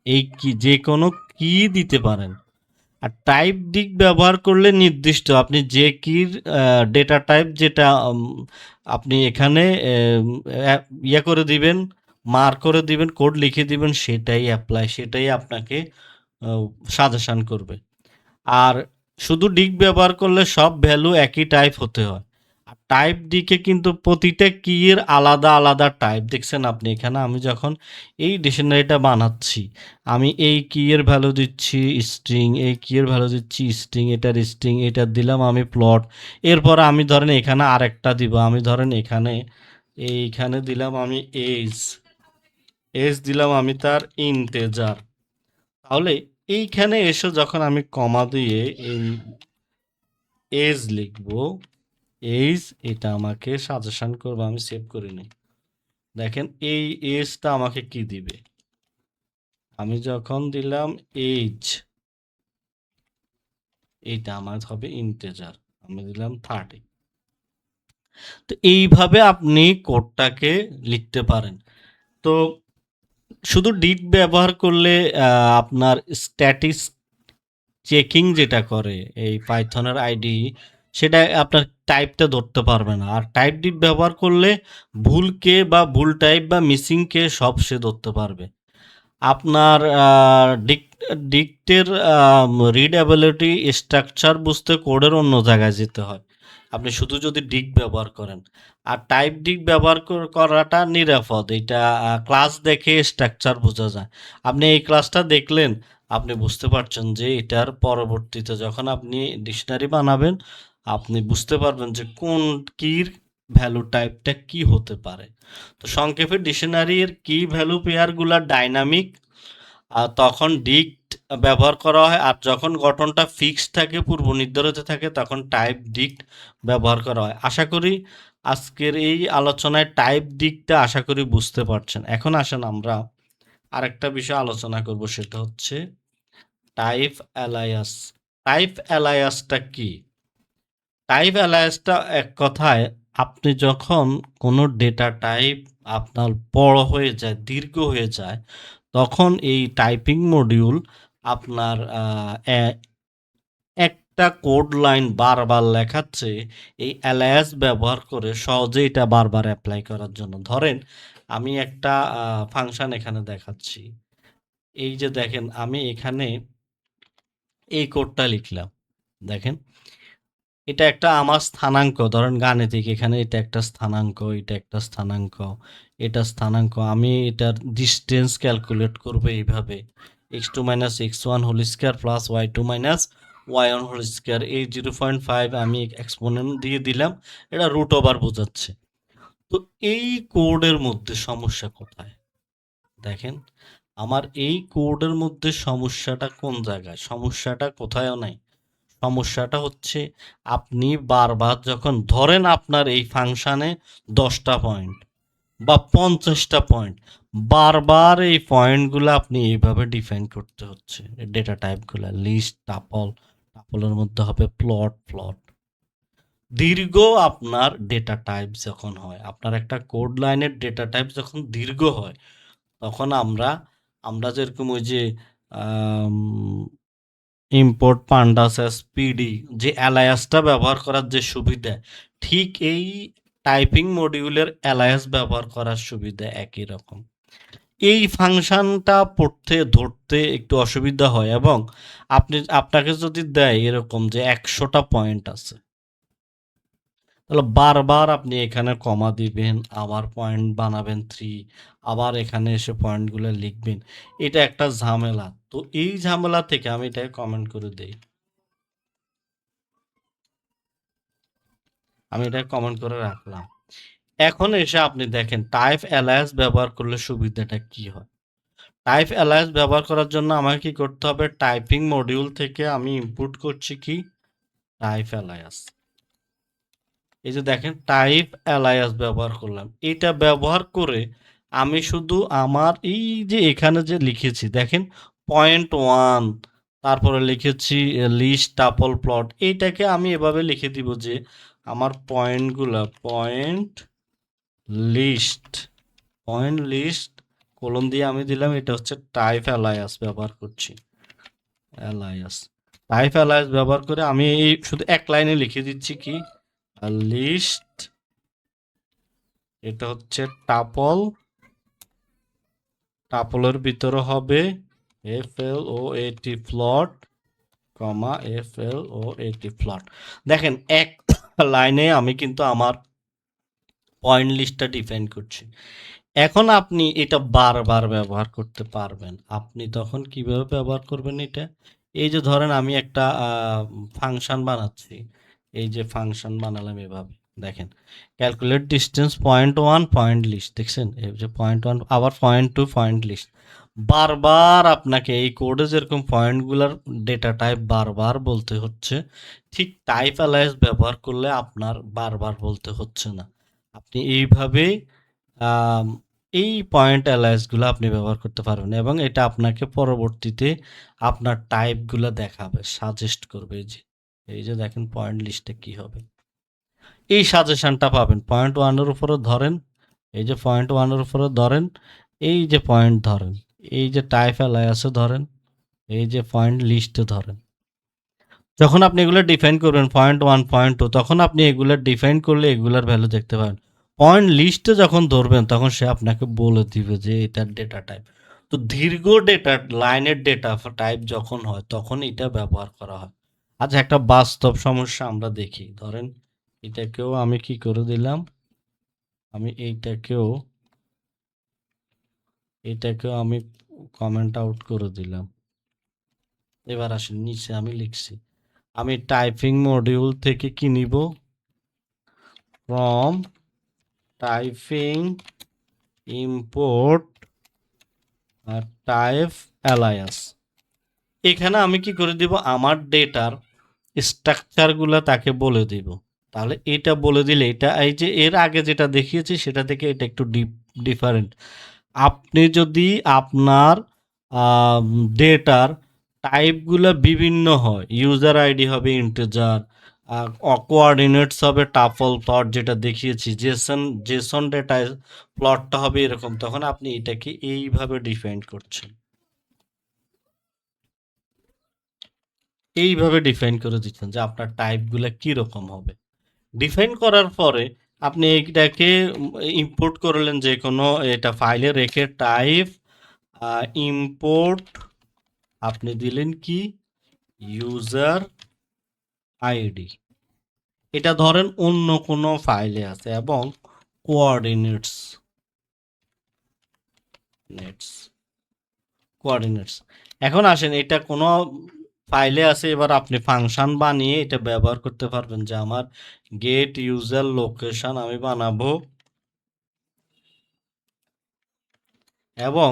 এই কি যে কোনো কি দিতে পারেন। আর টাইপ দিক ব্যবহার করলে নির্দিষ্ট আপনি যে কির ডেটা টাইপ যেটা আপনি এখানে ইয়ে করে দিবেন, মার্ক করে দিবেন, কোড লিখে দিবেন, সেটাই অ্যাপ্লাই, সেটাই আপনাকে সাজেশন করবে। আর শুধু ডিক ব্যবহার করলে সব ভ্যালু একই টাইপ হতে হয়। আর টাইপ ডিকে কিন্তু প্রতিটা কিয়ের আলাদা আলাদা টাইপ, দেখছেন আপনি এখানে। আমি যখন এই ডিকশনারিটা বানাচ্ছি, আমি এই কিয়ের ভ্যালু দিচ্ছি স্ট্রিং, এই কিয়ের ভ্যালু দিচ্ছি স্ট্রিং, এটার স্ট্রিং, এটা দিলাম আমি প্লট। এরপর আমি ধরেন এখানে আরেকটা দিব, আমি ধরেন এখানে এইখানে দিলাম আমি এজ, এজ দিলাম আমি তার ইন্টেজার। তাহলে এইখানে এসে যখন আমি কমা দিয়ে এই এজ লিখবো, এজ এটা আমাকে সাজেশন করবে, আমি সেভ করে নিই। দেখেন এই এজটা আমাকে কি দিবে, আমি যখন দিলাম এজ, এইটা আমার হবে ইন্টেজার, আমি দিলাম 30। তো এইভাবে আপনি কোডটাকে লিখতে পারেন। তো শুধু ডিট ব্যবহার করলে আপনার স্ট্যাটিস চেকিং যেটা করে এই পাইথনের আইডি, সেটা আপনার টাইপটা ধরতে পারবে না। আর টাইপ ডিট ব্যবহার করলে ভুল কে বা ভুল টাইপ বা মিসিং কে সব সে ধরতে পারবে। আপনার ডিক্টের রিডেবিলিটি স্ট্রাকচার বুঝতে কোডের অন্য জায়গায় যেতে হয়, আপনি শুধু যদি ডিক ব্যবহার করেন। আর টাইপ ডিক ব্যবহার করাটা নিরাপদ, এটা ক্লাস দেখে স্ট্রাকচার বোঝা যায়। আপনি এই ক্লাসটা দেখলেন, আপনি বুঝতে পারছেন যে এটার পরবর্তীতে যখন আপনি ডিকশনারি বানাবেন, আপনি বুঝতে পারবেন যে কোন কির ভ্যালু টাইপটা কি হতে পারে। তো সংক্ষেপে ডিকশনারির কি ভ্যালু পেয়ারগুলা ডাইনামিক, তখন ডিক্ট ব্যবহার করা হয়। আর যখন গঠনটা ফিক্সড থাকে, পূর্ব নির্ধারিত থাকে, তখন টাইপ ডিক্ট ব্যবহার করা হয়। আশা করি আজকের এই আলোচনায় টাইপ দিকটা আশা করি বুঝতে পারছেন। এখন আসেন আমরা আরেকটা বিষয় আলোচনা করব, সেটা হচ্ছে টাইপ অ্যালায়াস। টাইপ অ্যালায়াসটা কি? টাইপ অ্যালায়াসটা এক কথায়, আপনি যখন কোনো ডেটা টাইপ আপনার বড় হয়ে যায়, দীর্ঘ হয়ে যায়, তখন এই টাইপিং মডিউল আপনার একটা কোড লাইন বারবার লেখাচ্ছে এই অ্যালায়াস ব্যবহার করে সহজে এটা বারবার অ্যাপ্লাই করার জন্য। ধরেন আমি একটা ফাংশন এখানে দেখাচ্ছি। এই যে দেখেন, আমি এখানে এই কোডটা লিখলাম, দেখেন এটা একটা আমার স্থানাঙ্ক, ধরেন গাণিতিক, এখানে এটা একটা স্থানাঙ্ক, এটা একটা স্থানাঙ্ক, এটা স্থানাঙ্ক। আমি এটার ডিস্টেন্স ক্যালকুলেট করব এইভাবে, x2 মাইনাস x1 whole square plus y2 minus y1 whole square. এই 0.5 আমি এক্সপোনেন্ট দিয়ে দিলাম, এটা রুট ওভার বোঝাচ্ছে। তো এই কোডের মধ্যে সমস্যা কোথায়? দেখেন আমার এই কোডের মধ্যে সমস্যাটা কোন জায়গায়? সমস্যাটা কোথায়ও নাই। সমস্যাটা হচ্ছে আপনি বারবার যখন ধরেন আপনার এই ফাংশানে 10টা পয়েন্ট বা 50টা পয়েন্ট, বারবার এই পয়েন্টগুলো আপনি এইভাবে ডিফাইন করতে হচ্ছে। ডেটা টাইপগুলো লিস্ট, টাপল, টাপলের মধ্যে হবে প্লট, প্লট। দীর্ঘ আপনার ডেটা টাইপ যখন হয়, আপনার একটা কোড লাইনের ডেটা টাইপ যখন দীর্ঘ হয়, তখন আমরা আমরা যেরকম ওই যে ইম্পোর্ট পান্ডাস পিডি যে অ্যালায়াসটা ব্যবহার করার যে সুবিধা, ঠিক এই টাইপিং মডিউলের অ্যালায়াস ব্যবহার করার সুবিধা একই রকম। এই ফাংশনটা পড়তে ধরতে একটু অসুবিধা হয়, এবং আপনাকে যদি দেয় এরকম যে 100টা পয়েন্ট আছে, তাহলে বারবার আপনি এখানে কমা দিবেন, আবার পয়েন্ট বানাবেন 3, আবার এখানে এসে পয়েন্টগুলো লিখবেন। এটা একটা ঝামেলা। তো এই ঝামেলা থেকে আমি এটাকে কমেন্ট করে দেই, আমি এটা কমেন্ট করে রাখলাম। এখন এসে আপনি দেখেন টাইপ অ্যালায়াস ব্যবহার করলে সুবিধাটা কি হয়। টাইপ অ্যালায়াস ব্যবহার করার জন্য আমাকে কি করতে হবে? টাইপিং মডিউল থেকে আমি ইনপুট করছি কি? টাইপ অ্যালায়াস। এই যে দেখেন টাইপ অ্যালায়াস ব্যবহার করলাম। এটা ব্যবহার করে আমি শুধু আমার এই যে এখানে যে লিখেছি দেখেন পয়েন্ট 1, তারপরে লিখেছি লিস্ট, টাপল, প্লট, এইটাকে আমি এভাবে লিখে দিব যে আমার পয়েন্টগুলা point list, point list colon দিয়ে আমি দিলাম, এটা হচ্ছে টাইপ অ্যালায়াস ব্যবহার করছি। অ্যালায়াস, টাইপ অ্যালায়াস ব্যবহার করে আমি এই শুধু এক লাইনে লিখে দিচ্ছি কি? লিস্ট, এটা হচ্ছে টাপল, টাপলের ভিতরে হবে FLOAT প্লট, কমা FLOAT প্লট। দেখেন এক লাইনে আমি কিন্তু আমার পয়েন্ট লিস্টটা ডিফাইন করছি। এখন আপনি এটা বারবার ব্যবহার করতে পারবেন। আপনি তখন কিভাবে ব্যবহার করবেন এটা? এই যে ধরেন আমি একটা ফাংশন বানাচ্ছি। এই যে ফাংশন বানালাম এভাবে। দেখেন calculate distance point 1 point list, দেখছেন? এই যে পয়েন্ট 1 আবার পয়েন্ট 2 পয়েন্ট লিস্ট। বারবার আপনাকে এই কোডে যেরকম পয়েন্টগুলোর ডেটা টাইপ বারবার বলতে হচ্ছে, ঠিক টাইপ অ্যালাইস ব্যবহার করলে আপনার বারবার বলতে হচ্ছে না। আপনি এইভাবে আম এই পয়েন্ট অ্যালাইসগুলো আপনি ব্যবহার করতে পারবেন, এবং এটা আপনাকে পরবর্তীতে আপনার টাইপগুলো দেখাবে, সাজেস্ট করবে। এই যে দেখেন পয়েন্ট লিস্টে কি হবে। এই সাজেশনটা পাবেন। পয়েন্ট 1 এর উপরে ধরেন, এই যে পয়েন্ট 1 এর উপরে ধরেন, এই যে পয়েন্ট ধরেন, এই যে টাইপ অ্যালায়াসে ধরেন, এই যে পয়েন্ট লিস্টে ধরেন। যখন আপনি এগুলো ডিফাইন করবেন পয়েন্ট 1, পয়েন্ট 2, তখন আপনি এগুলো ডিফাইন করলে এগুলার ভ্যালু দেখতে পাবেন। পয়েন্ট লিস্টে যখন ধরবেন তখন সে আপনাকে বলে দিবে যে এটার ডেটা টাইপ। তো দীর্ঘ ডেটা লাইনের ডেটা টাইপ যখন হয় তখন এটা ব্যবহার করা হয়। আচ্ছা, একটা বাস্তব সমস্যা আমরা দেখি। ধরেন এটাকেও আমি কি করে দিলাম, আমি এটাকেও আমি কমেন্ট আউট করে দিলাম। এবার আসেন নিচে আমি লিখছি, আমি টাইপিং মডিউল থেকে কি নিব, ফ্রম টাইপিং ইম্পোর্ট টাইপ অ্যালায়াস। এখানে আমি কি করে দিব, আমার ডেটার স্ট্রাকচারগুলো তাকে বলে দিব। তাহলে এটা বলে দিলে এটা, এই যে এর আগে যেটা দেখিয়েছি সেটা থেকে এটা একটু ডিফারেন্ট। আপনি যদি আপনার ডেটার টাইপগুলো বিভিন্ন হয়, ইউজার আইডি হবে ইন্টিজার, কোঅর্ডিনেটস হবে টাপল প্লট যেটা দেখিয়েছি, জেসন ডেটা প্লটটা হবে এরকম, তখন আপনি এটাকে এইভাবে ডিফাইন করছেন, এইভাবে ডিফাইন করে দিচ্ছেন যে আপনার টাইপগুলো কীরকম হবে। ডিফাইন করার পরে আপনি এইটাকে ইম্পোর্ট করলেন যে কোনো এটা ফাইলে রেখে টাইপ ইম্পোর্ট, আপনি দিলেন কি ইউজার আইডি, এটা ধরেন অন্য কোনো ফাইলে আছে, এবং কোঅর্ডিনেটস কোঅর্ডিনেটস। এখন আসেন এটা কোনো ফাইলে আছে, এবার আপনি ফাংশন বানিয়ে এটা ব্যবহার করতে পারবেন যে আমার গেট ইউজার লোকেশন আমি বানাবো, এবং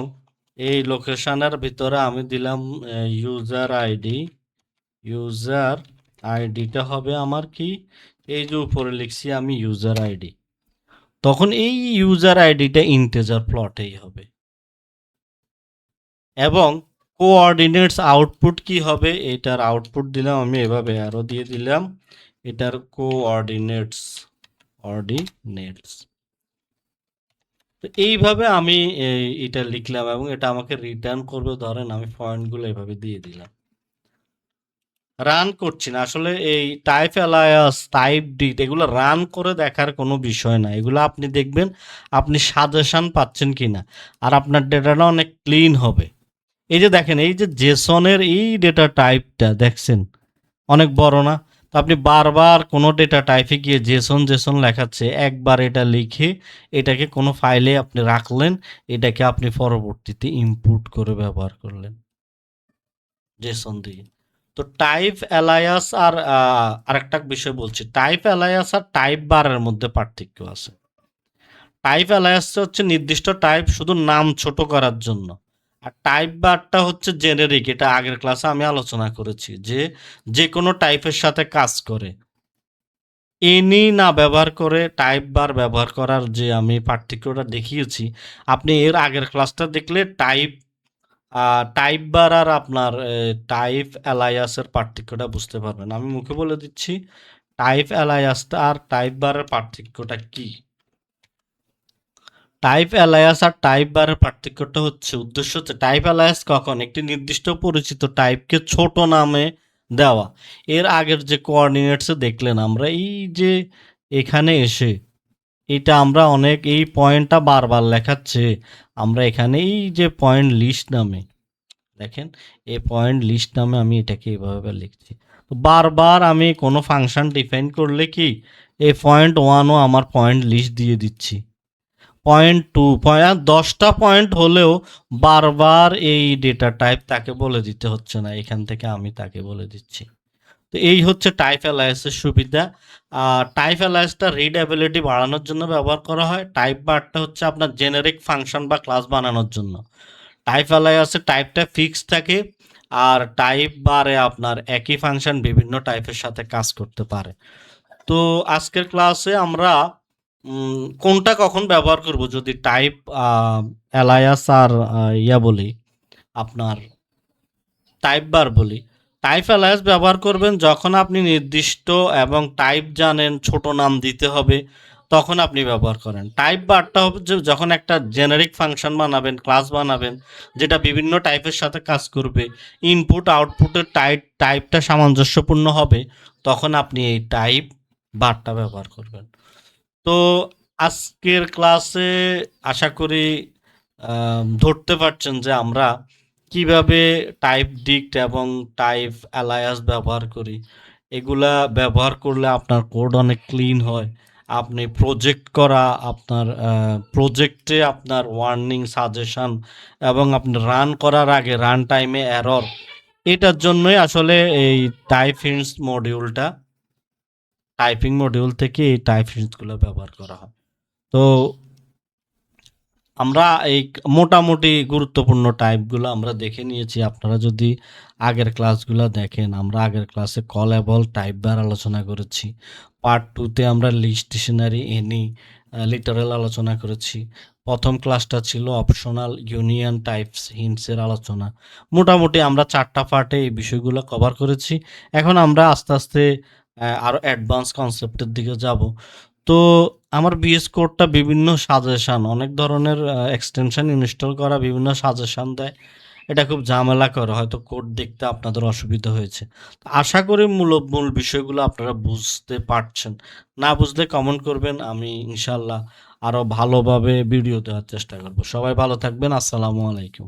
এই লোকেশনের ভিতরে আমি দিলাম ইউজার আইডি। ইউজার আইডিটা হবে আমার কি, এই যে উপরে লিখছি আমি ইউজার আইডি, তখন এই ইউজার আইডিটা ইন্টিজার প্লটেই হবে। এবং কোঅর্ডিনেটস আউটপুট কি হবে, এটার আউটপুট দিলাম আমি এভাবে অ্যারো দিয়ে দিলাম, এটার অর্ডিনেটস। তো এইভাবে আমি এটা লিখলাম এবং এটা আমাকে রিটার্ন করবে। ধরেন আমি পয়েন্টগুলো এভাবে দিয়ে দিলাম, রান করছি না। আসলে এই টাইপ অ্যালায়াস, টাইপ ডিট এগুলো রান করে দেখার কোনো বিষয় না, এগুলো আপনি দেখবেন আপনি সাজেশন পাচ্ছেন কিনা, আর আপনার ডেটাটা অনেক ক্লিন হবে। এই যে দেখেন, এই যে জেসনের এই ডেটা টাইপটা দেখছেন অনেক বড় না, তো আপনি বারবার কোনো ডেটা টাইপে গিয়ে জেসন জেসন লেখাচ্ছে, একবার এটা লিখে এটাকে কোনো ফাইলে আপনি রাখলেন, এটাকে আপনি পরবর্তীতে ইনপুট করে ব্যবহার করলেন জেসন দিয়ে। তো টাইপ অ্যালায়াস আর আরেকটা বিষয় বলছি, টাইপ অ্যালায়াস আর টাইপ বারের মধ্যে পার্থক্য আছে। টাইপ অ্যালায়াস হচ্ছে নির্দিষ্ট টাইপ শুধু নাম ছোট করার জন্য, আর টাইপ বারটা হচ্ছে জেনেরিক, এটা আগের ক্লাসে আমি আলোচনা করেছি যে যে কোনো টাইপের সাথে কাজ করে। এনি না ব্যবহার করে টাইপ বার ব্যবহার করার যে আমি পার্থক্যটা দেখিয়েছি, আপনি এর আগের ক্লাসটা দেখলে টাইপ বার আর আপনার টাইপ অ্যালায়াসের পার্থক্যটা বুঝতে পারবেন। আমি মুখে বলে দিচ্ছি টাইপ অ্যালায়াসটা আর টাইপ বারের পার্থক্যটা কি। টাইপ অ্যালায়াস আর টাইপ বারের পার্থক্যটা হচ্ছে, উদ্দেশ্য হচ্ছে টাইপ অ্যালায়াস কখন একটি নির্দিষ্ট পরিচিত টাইপকে ছোট নামে দেওয়া। এর আগের যে কোঅর্ডিনেটসে দেখলেন আমরা এই যে এখানে এসে এটা আমরা অনেক এই পয়েন্টটা বারবার লেখাচ্ছে, আমরা এখানে এই যে পয়েন্ট লিস্ট নামে দেখেন, এই পয়েন্ট লিস্ট নামে আমি এটাকে এভাবে লিখছি। তো বারবার আমি কোনো ফাংশন ডিফাইন করলে কি এই পয়েন্ট ওয়ানও আমার পয়েন্ট লিস্ট দিয়ে দিচ্ছি, পয়েন্ট টু, 10টা পয়েন্ট হলেও বারবার এই ডেটা টাইপ তাকে বলে দিতে হচ্ছে না, এখান থেকে আমি তাকে বলে দিচ্ছি। তো এই হচ্ছে টাইপ অ্যালায়েন্সের সুবিধা। টাইপ অ্যালায়েন্সটা রিডেবিলিটি বাড়ানোর জন্য ব্যবহার করা হয়, টাইপ বারটা হচ্ছে আপনার জেনারিক ফাংশন বা ক্লাস বানানোর জন্য। টাইপ অ্যালায়েন্সে টাইপটা ফিক্স থাকে, আর টাইপ বারে আপনার একই ফাংশন বিভিন্ন টাইপের সাথে কাজ করতে পারে। তো আজকের ক্লাসে আমরা কোনটা কখন ব্যবহার করব, যদি টাইপ অ্যালায়াস আর বলি আপনার টাইপ বার বলি। টাইপ অ্যালায়েন্স ব্যবহার করবেন যখন আপনি নির্দিষ্ট এবং টাইপ জানেন, ছোট নাম দিতে হবে, তখন আপনি ব্যবহার করেন। টাইপ বারটা হবে যে যখন একটা জেনারিক ফাংশন বানাবেন, ক্লাস বানাবেন, যেটা বিভিন্ন টাইপের সাথে কাজ করবে, ইনপুট আউটপুটের টাইপটা সামঞ্জস্যপূর্ণ হবে, তখন আপনি এই টাইপ বারটা ব্যবহার করবেন। তো আজকের ক্লাসে আশা করি ধরতে পারছেন যে আমরা কিভাবে টাইপ ডিক্ট এবং টাইপ অ্যালায়াস ব্যবহার করি। এগুলা ব্যবহার করলে আপনার কোড অনেক ক্লিন হয়। আপনি প্রজেক্ট করা আপনার প্রজেক্টে আপনার ওয়ার্নিং, সাজেশন এবং আপনি রান করার আগে রান টাইমে এরর, এটার জন্যই আসলে এই টাইপ হিন্টস মডিউলটা, টাইপিং মডিউল থেকে এই টাইপ হিন্টসগুলো ব্যবহার করা হয়। তো আমরা এই মোটামুটি গুরুত্বপূর্ণ টাইপগুলো আমরা দেখে নিয়েছি। আপনারা যদি আগের ক্লাসগুলো দেখেন, আমরা আগের ক্লাসে কলেবল টাইপ বার আলোচনা করেছি। পার্ট 2 তে আমরা লিস্ট, ডিকশনারি, এনি, লিটারাল আলোচনা করেছি। প্রথম ক্লাসটা ছিল অপশনাল, ইউনিয়ন, টাইপস, হিন্টসের আলোচনা। মোটামুটি আমরা 4টা পার্টে এই বিষয়গুলো কভার করেছি। এখন আমরা আস্তে আস্তে আরও অ্যাডভান্স কনসেপ্টের দিকে যাব। তো আমার বিএস কোডটা বিভিন্ন সাজেশন, অনেক ধরনের এক্সটেনশন ইনস্টল করা, বিভিন্ন সাজেশন দেয়। এটা খুব ঝামেলা করে, হয়তো কোড দেখতে আপনাদের অসুবিধা হয়েছে। আশা করি মূল বিষয়গুলো আপনারা বুঝতে পারছেন। না বুঝলে কমেন্ট করবেন, আমি ইনশাল্লাহ আরও ভালোভাবে ভিডিও দেওয়ার চেষ্টা করব। সবাই ভালো থাকবেন। আসসালামু আলাইকুম।